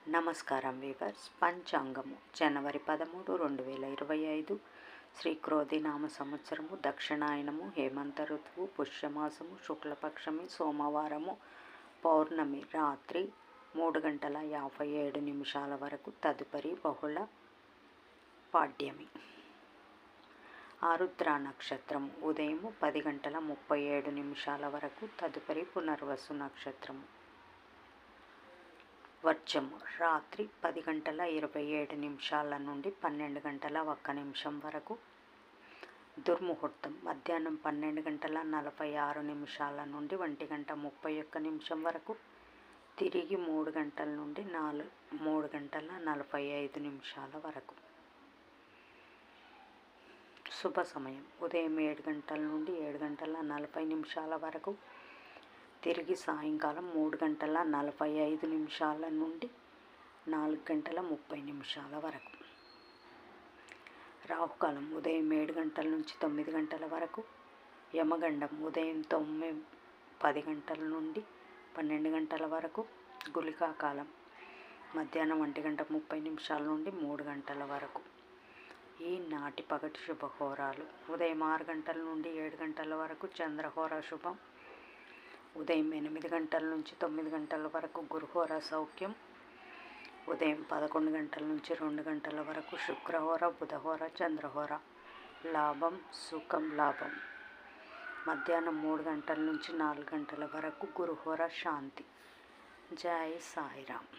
నమస్కారం వీవర్స్. పంచాంగము జనవరి 13, 2025 శ్రీ క్రోధినామ సంవత్సరము, దక్షిణాయనము, హేమంత ఋతువు, పుష్యమాసము, శుక్లపక్షమి, సోమవారము, పౌర్ణమి రాత్రి 3:57 వరకు, తదుపరి బహుళ పాడ్యమి. ఆరుద్ర నక్షత్రము ఉదయం 10:37 వరకు, తదుపరి పునర్వసు నక్షత్రము. వర్జము రాత్రి 10:27 నుండి 12:01 వరకు. దుర్ముహూర్తం మధ్యాహ్నం 12:46 నుండి 1:31 వరకు. తిరిగి 3 గంటల నుండి 3:45 వరకు. శుభ సమయం ఉదయం 7 గంటల నుండి 7:40 వరకు. తిరిగి సాయంకాలం 3:45 నుండి 4:30 వరకు. రాహుకాలం ఉదయం 7 గంటల నుంచి 9 గంటల వరకు. యమగండం ఉదయం 10 గంటల నుండి 12 గంటల వరకు. గుళికా కాలం మధ్యాహ్నం 1:30 నుండి 3 గంటల వరకు. ఈనాటి పగటి శుభహోరాలు: ఉదయం 6 గంటల నుండి 7 గంటల వరకు చంద్రహోర శుభం. ఉదయం 8 గంటల నుంచి 9 గంటల వరకు గురుహోర సౌఖ్యం. ఉదయం 11 గంటల నుంచి 2 గంటల వరకు శుక్రహోర, బుధహోర, చంద్రహోర. లాభం సుఖం లాభం. మధ్యాహ్నం 3 గంటల నుంచి 4 గంటల వరకు గురుహోర శాంతి. జై సాయిరామ్.